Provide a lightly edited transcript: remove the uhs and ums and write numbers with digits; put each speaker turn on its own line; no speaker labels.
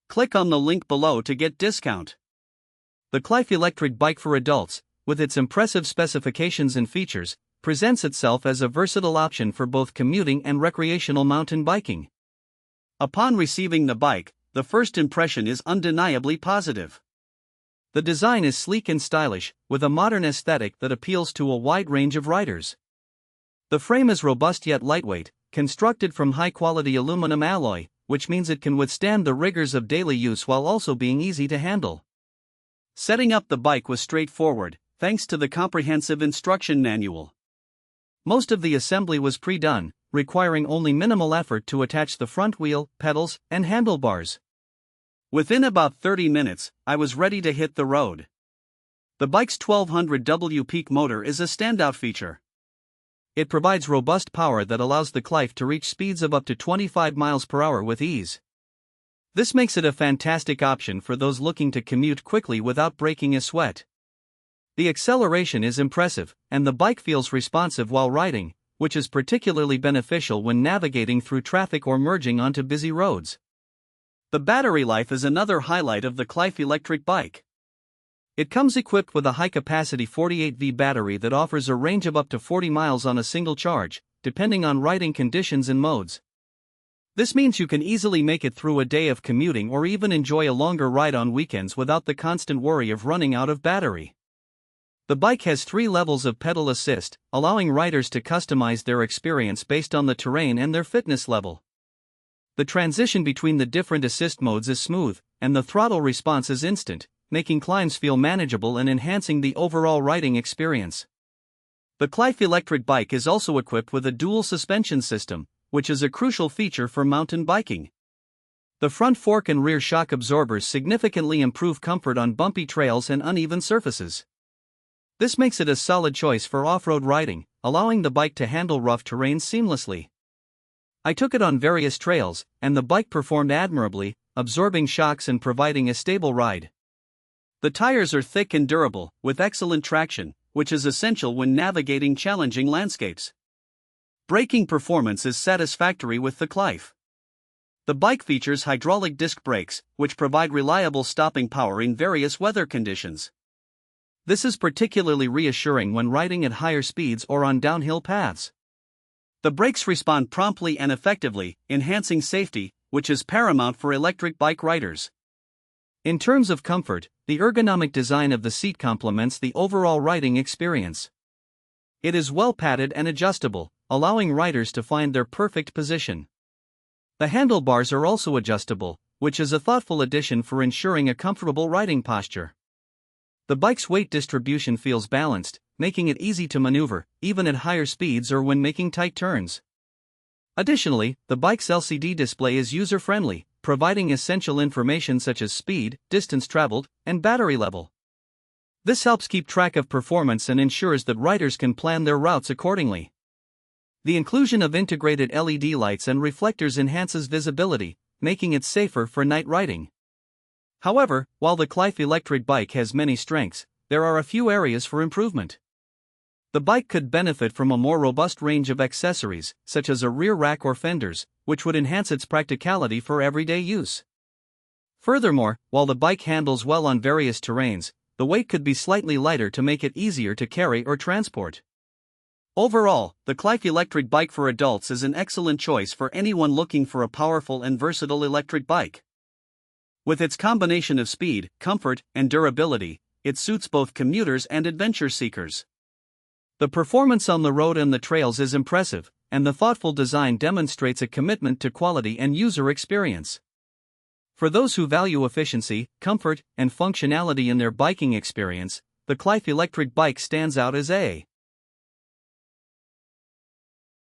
Click on the link below to get discount. The Qlife Electric Bike for adults, with its impressive specifications and features, presents itself as a versatile option for both commuting and recreational mountain biking. Upon receiving the bike, the first impression is undeniably positive. The design is sleek and stylish, with a modern aesthetic that appeals to a wide range of riders. The frame is robust yet lightweight, constructed from high-quality aluminum alloy, which means it can withstand the rigors of daily use while also being easy to handle. Setting up the bike was straightforward, thanks to the comprehensive instruction manual. Most of the assembly was pre-done, requiring only minimal effort to attach the front wheel, pedals, and handlebars. Within about 30 minutes, I was ready to hit the road. The bike's 1200W peak motor is a standout feature. It provides robust power that allows the Qlife to reach speeds of up to 25 miles per hour with ease. This makes it a fantastic option for those looking to commute quickly without breaking a sweat. The acceleration is impressive, and the bike feels responsive while riding, which is particularly beneficial when navigating through traffic or merging onto busy roads. The battery life is another highlight of the Qlife Electric Bike. It comes equipped with a high-capacity 48V battery that offers a range of up to 40 miles on a single charge, depending on riding conditions and modes. This means you can easily make it through a day of commuting or even enjoy a longer ride on weekends without the constant worry of running out of battery. The bike has 3 levels of pedal assist, allowing riders to customize their experience based on the terrain and their fitness level. The transition between the different assist modes is smooth, and the throttle response is instant, making climbs feel manageable and enhancing the overall riding experience. The Qlife Electric Bike is also equipped with a dual suspension system, which is a crucial feature for mountain biking. The front fork and rear shock absorbers significantly improve comfort on bumpy trails and uneven surfaces. This makes it a solid choice for off-road riding, allowing the bike to handle rough terrain seamlessly. I took it on various trails, and the bike performed admirably, absorbing shocks and providing a stable ride. The tires are thick and durable, with excellent traction, which is essential when navigating challenging landscapes. Braking performance is satisfactory with the Qlife. The bike features hydraulic disc brakes, which provide reliable stopping power in various weather conditions. This is particularly reassuring when riding at higher speeds or on downhill paths. The brakes respond promptly and effectively, enhancing safety, which is paramount for electric bike riders. In terms of comfort, the ergonomic design of the seat complements the overall riding experience. It is well padded and adjustable, allowing riders to find their perfect position. The handlebars are also adjustable, which is a thoughtful addition for ensuring a comfortable riding posture. The bike's weight distribution feels balanced, making it easy to maneuver, even at higher speeds or when making tight turns. Additionally, the bike's LCD display is user-friendly, providing essential information such as speed, distance traveled, and battery level. This helps keep track of performance and ensures that riders can plan their routes accordingly. The inclusion of integrated LED lights and reflectors enhances visibility, making it safer for night riding. However, while the Qlife Electric Bike has many strengths, there are a few areas for improvement. The bike could benefit from a more robust range of accessories, such as a rear rack or fenders, which would enhance its practicality for everyday use. Furthermore, while the bike handles well on various terrains, the weight could be slightly lighter to make it easier to carry or transport. Overall, the Qlife Electric Bike for adults is an excellent choice for anyone looking for a powerful and versatile electric bike. With its combination of speed, comfort, and durability, it suits both commuters and adventure seekers. The performance on the road and the trails is impressive, and the thoughtful design demonstrates a commitment to quality and user experience. For those who value efficiency, comfort, and functionality in their biking experience, the Qlife Electric Bike stands out as a